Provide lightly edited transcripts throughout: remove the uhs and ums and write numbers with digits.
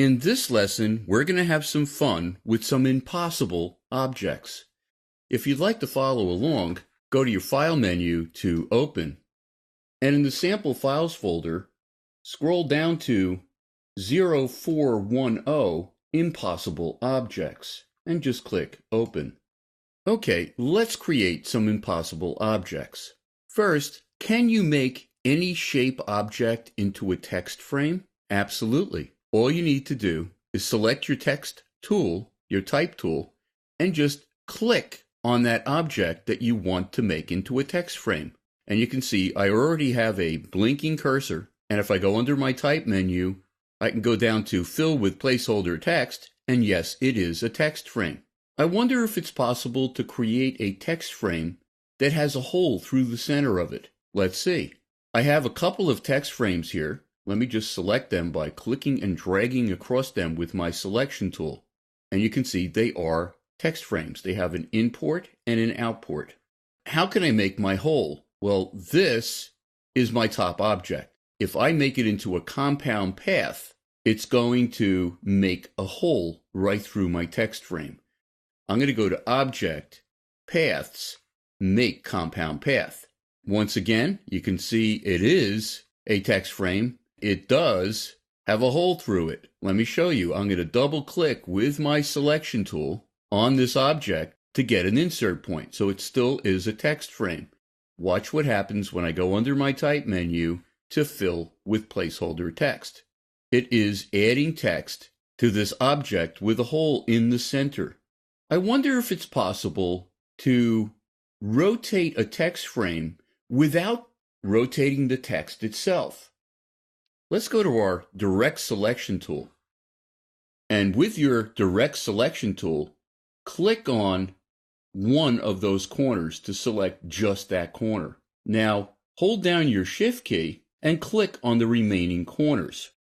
In this lesson, we're going to have some fun with some impossible objects. If you'd like to follow along, go to your File menu to Open, and in the Sample Files folder, scroll down to 0410 Impossible Objects, and just click Open. Okay, let's create some impossible objects. First, can you make any shape object into a text frame? Absolutely. All you need to do is select your text tool, your type tool, and just click on that object that you want to make into a text frame. And you can see I already have a blinking cursor, and if I go under my type menu, I can go down to Fill with Placeholder Text, and yes, it is a text frame. I wonder if it's possible to create a text frame that has a hole through the center of it. Let's see. I have a couple of text frames here. Let me just select them by clicking and dragging across them with my selection tool. And you can see they are text frames. They have an in port and an out port. How can I make my hole? Well, this is my top object. If I make it into a compound path, it's going to make a hole right through my text frame. I'm going to go to Object, Paths, Make Compound Path. Once again, you can see it is a text frame. It does have a hole through it. Let me show you. I'm going to double click with my selection tool on this object to get an insert point. So it still is a text frame. Watch what happens when I go under my type menu to Fill with Placeholder Text. It is adding text to this object with a hole in the center. I wonder if it's possible to rotate a text frame without rotating the text itself. Let's go to our Direct Selection tool. And with your Direct Selection tool, click on one of those corners to select just that corner. Now, hold down your Shift key and click on the remaining corners.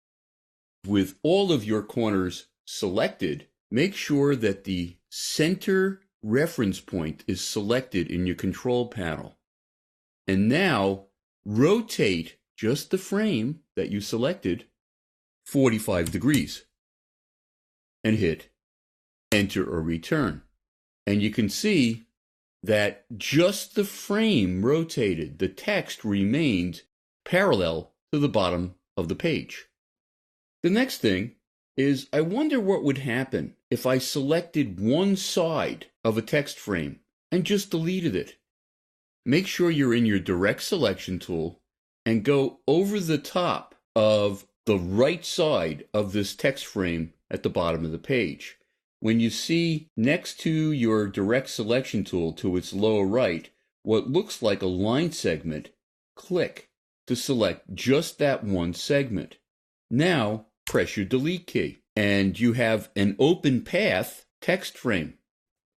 With all of your corners selected, make sure that the center reference point is selected in your control panel. And now, rotate just the frame that you selected 45 degrees and hit Enter or Return. And you can see that just the frame rotated. The text remained parallel to the bottom of the page. The next thing is I wonder what would happen if I selected one side of a text frame and just deleted it. Make sure you're in your Direct Selection tool and go over the top of the right side of this text frame at the bottom of the page. When you see next to your Direct Selection tool to its lower right, what looks like a line segment, click to select just that one segment. Now, press your Delete key, and you have an open path text frame.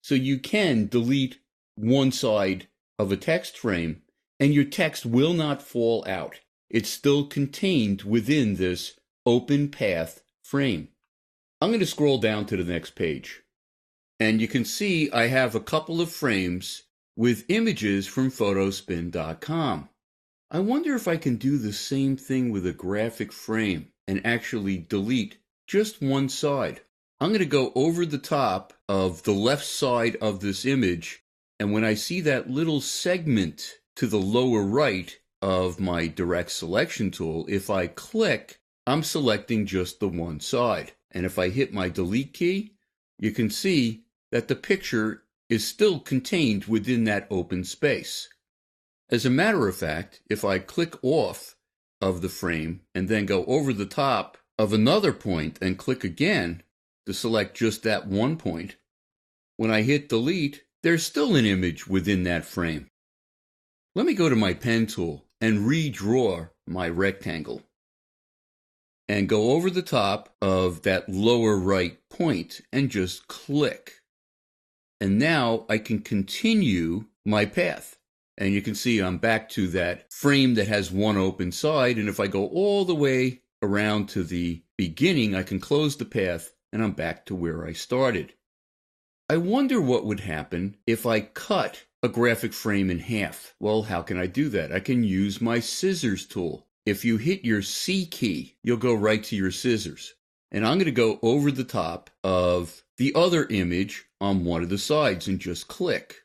So you can delete one side of a text frame, and your text will not fall out. It's still contained within this open path frame. I'm going to scroll down to the next page. And you can see I have a couple of frames with images from photospin.com. I wonder if I can do the same thing with a graphic frame and actually delete just one side. I'm going to go over the top of the left side of this image, and when I see that little segment to the lower right of my Direct Selection tool, if I click, I'm selecting just the one side. And if I hit my Delete key, you can see that the picture is still contained within that open space. As a matter of fact, if I click off of the frame and then go over the top of another point and click again to select just that one point, when I hit Delete, there's still an image within that frame. Let me go to my pen tool and redraw my rectangle and go over the top of that lower right point and just click. And now I can continue my path. And you can see I'm back to that frame that has one open side. And if I go all the way around to the beginning, I can close the path and I'm back to where I started. I wonder what would happen if I cut a graphic frame in half. Well, how can I do that? I can use my scissors tool. If you hit your C key, you'll go right to your scissors. And I'm going to go over the top of the other image on one of the sides and just click.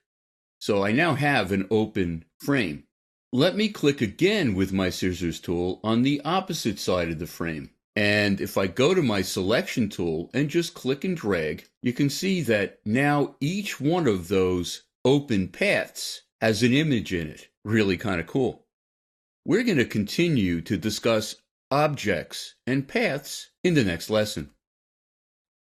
So I now have an open frame. Let me click again with my scissors tool on the opposite side of the frame. And if I go to my selection tool and just click and drag, you can see that now each one of those open paths has an image in it. Really kind of cool. We're going to continue to discuss objects and paths in the next lesson.